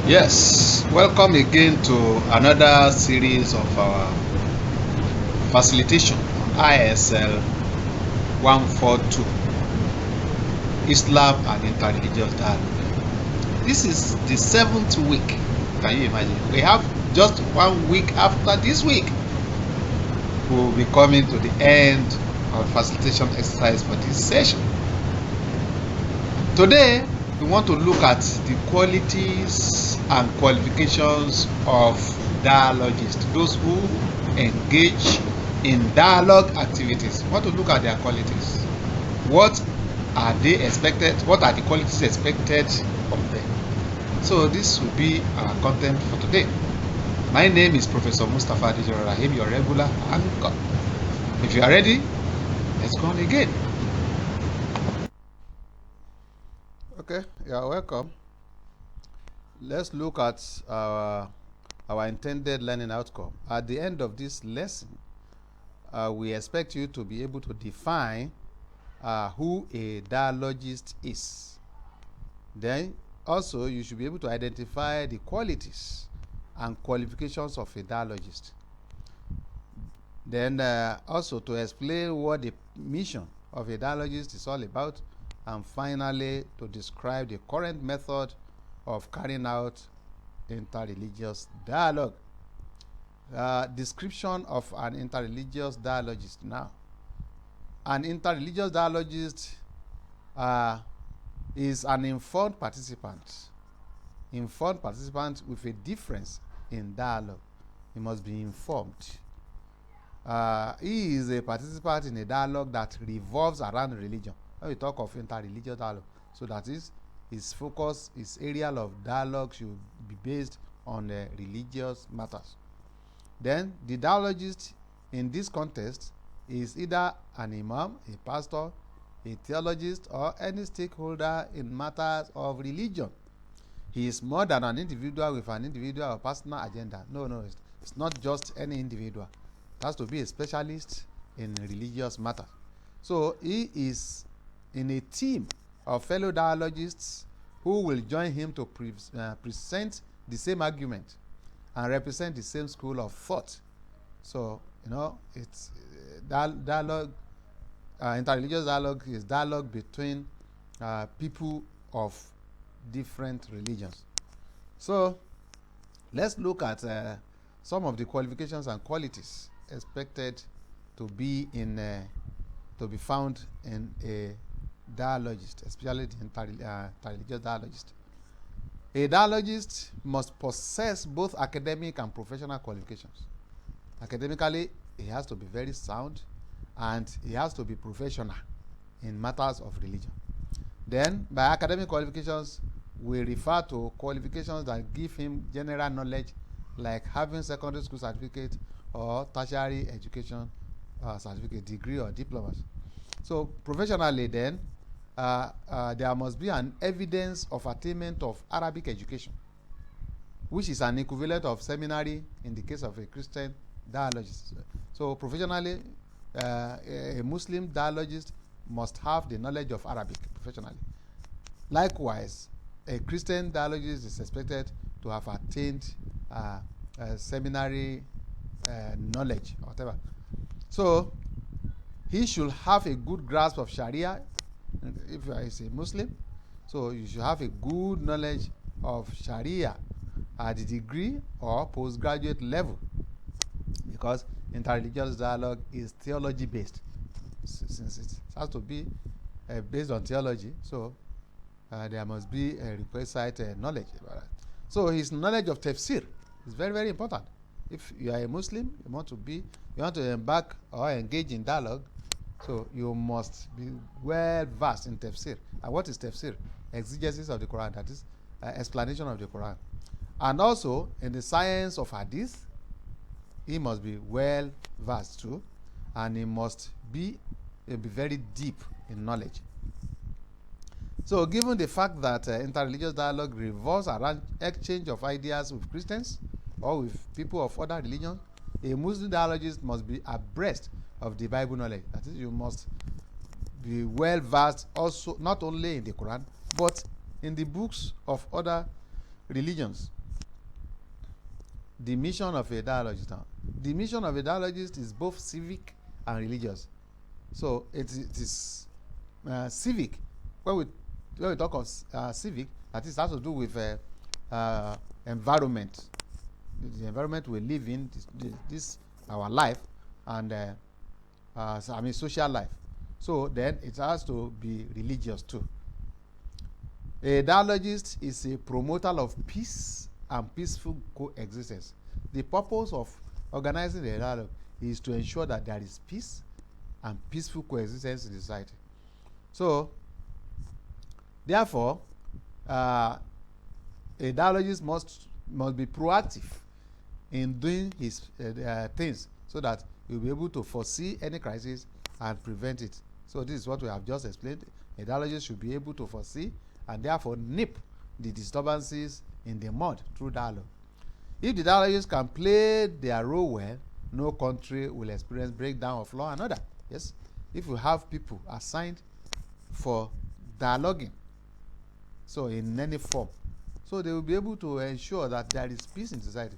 Yes, welcome again to another series of our facilitation on ISL142 Islam and Interreligious Dialogue. This is the 7th week. Can you imagine? We have just 1 week after this week. We will be coming to the end of facilitation exercise for this session. Today, we want to look at the qualities and qualifications of dialogists, those who engage in dialogue activities. We want to look at their qualities. What are they expected? What are the qualities expected of them? So this will be our content for today. My name is Professor Mustafa Adejoro Rahim, your regular anchor. If you are ready, let's go on again. Okay, you are welcome. Let's look at our intended learning outcome. At the end of this lesson, we expect you to be able to define who a dialogist is. Then also you should be able to identify the qualities and qualifications of a dialogist. Then also to explain what the mission of a dialogist is all about, and finally to describe the current method of carrying out interreligious dialogue. Description of an interreligious dialogist now. An interreligious dialogist is an informed participant with a difference in dialogue. He must be informed. He is a participant in a dialogue that revolves around religion. When we talk of interreligious dialogue, so that is his focus, his area of dialogue should be based on religious matters. Then the dialogist in this context is either an imam, a pastor, a theologist, or any stakeholder in matters of religion. He is more than an individual with an individual or personal agenda. No, it's not just any individual. It has to be a specialist in religious matters. So he is in a team of fellow dialogists who will join him to present the same argument and represent the same school of thought. So, it's dialogue, interreligious dialogue is dialogue between people of different religions. So, let's look at some of the qualifications and qualities expected to be found in a dialogist, especially the interreligious dialogist. A dialogist must possess both academic and professional qualifications. Academically, he has to be very sound, and he has to be professional in matters of religion. Then, by academic qualifications, we refer to qualifications that give him general knowledge, like having secondary school certificate or tertiary education certificate, degree or diplomas. So professionally then, there must be an evidence of attainment of Arabic education, which is an equivalent of seminary in the case of a Christian dialogist. So professionally, a Muslim dialogist must have the knowledge of Arabic professionally. Likewise, a Christian dialogist is expected to have attained seminary knowledge or whatever. So he should have a good grasp of Sharia. If you are a Muslim, so you should have a good knowledge of Sharia at the degree or postgraduate level, because interreligious dialogue is theology based. Since it has to be based on theology, so there must be a requisite knowledge about that. So his knowledge of tafsir is very, very important. If you are a Muslim, you want to embark or engage in dialogue, so you must be well versed in tafsir. And what is tafsir? Exegesis of the Quran, that is explanation of the Quran. And also in the science of hadith, he must be well versed too, and he must be very deep in knowledge. So given the fact that interreligious dialogue revolves around exchange of ideas with Christians or with people of other religions, a Muslim dialogist must be abreast of the Bible knowledge. That is, you must be well versed also not only in the Quran but in the books of other religions. the mission of a dialogist now. The mission of a dialogist is both civic and religious. So it is civic. When we talk of civic, that is has to do with environment, the environment we live in, this our life, and social life. So then it has to be religious too. A dialogist is a promoter of peace and peaceful coexistence. The purpose of organizing a dialogue is to ensure that there is peace and peaceful coexistence in the society. So, therefore, a dialogist must be proactive in doing his things, so that he will be able to foresee any crisis and prevent it. So this is what we have just explained. A dialogist should be able to foresee and therefore nip the disturbances in the mud through dialogue. If the dialogists can play their role well, no country will experience breakdown of law and order. Yes, if you have people assigned for dialoguing, so in any form, so they will be able to ensure that there is peace in society,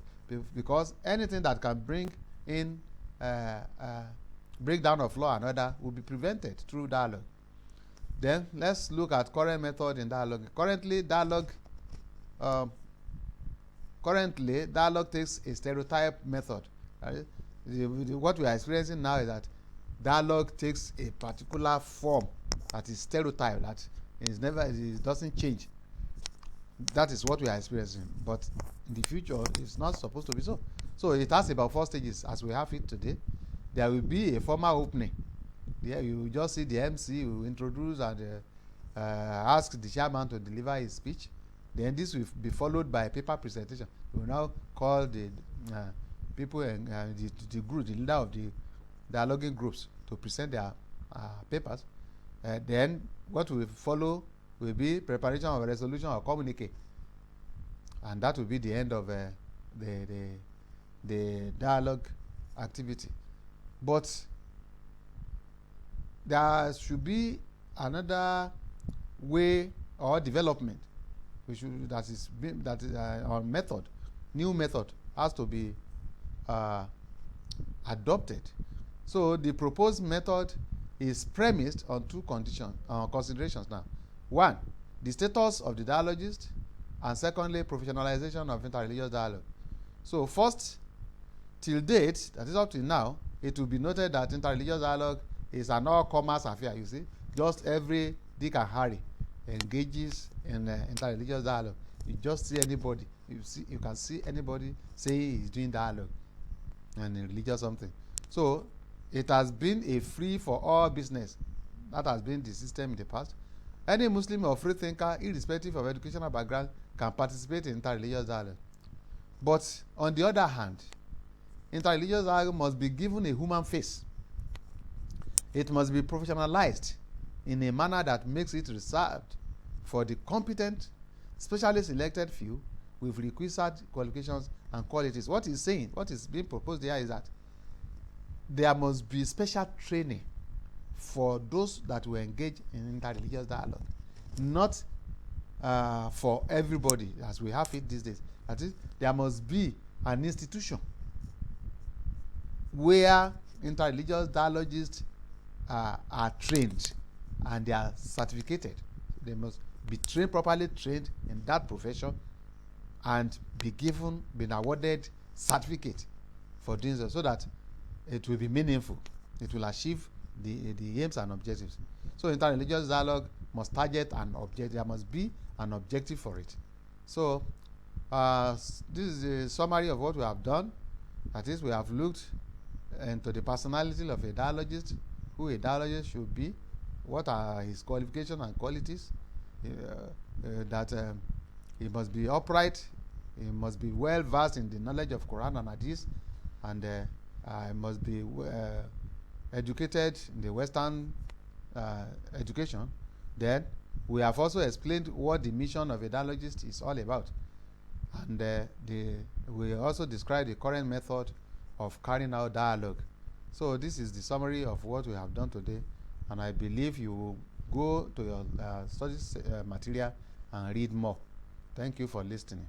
because anything that can bring in breakdown of law and order will be prevented through dialogue. Then let's look at current method in dialogue. Currently, dialogue takes a stereotype method. What we are experiencing now is that dialogue takes a particular form that is stereotype, that is never, it doesn't change. That is what we are experiencing, but in the future it's not supposed to be so. So it has about 4 stages as we have it today. There will be a formal opening. There you will just see the MC will introduce and ask the chairman to deliver his speech. Then this will be followed by a paper presentation. We will now call the people and the group, the leader of the dialoguing groups, to present their papers. Then what will follow will be preparation of a resolution or communique, and that will be the end of the dialogue activity. But there should be another way or development our method, new method has to be adopted. So the proposed method is premised on 2 considerations now. 1, the status of the dialogist, and secondly, professionalization of interreligious dialogue. So first, till date, that is up to now, it will be noted that interreligious dialogue is an all-comers affair. You see, just every Dick and Harry engages in interreligious dialogue. You just see anybody, you can see anybody say he's doing dialogue and in religious something. So it has been a free for all business. That has been the system in the past. Any Muslim or free thinker, irrespective of educational background, can participate in interreligious dialogue. But on the other hand, interreligious dialogue must be given a human face. It must be professionalized in a manner that makes it reserved for the competent, specially selected few with requisite qualifications and qualities. What he's saying, what is being proposed here is that there must be special training for those that will engage in interreligious dialogue, not for everybody as we have it these days. That is, there must be an institution where interreligious dialogists are trained and they are certificated. They must be trained, properly trained in that profession, and be awarded certificate for doing so that it will be meaningful. It will achieve the aims and objectives. So interreligious dialogue must target an objective. There must be an objective for it. So this is a summary of what we have done. That is, we have looked into the personality of a dialogist, who a dialogist should be, what are his qualifications and qualities, that he must be upright, he must be well versed in the knowledge of Quran and Hadith, and he must be educated in the Western education. Then we have also explained what the mission of a dialogist is all about, and we also describe the current method of carrying out dialogue. So this is the summary of what we have done today, and I believe you will go to your studies material and read more. Thank you for listening.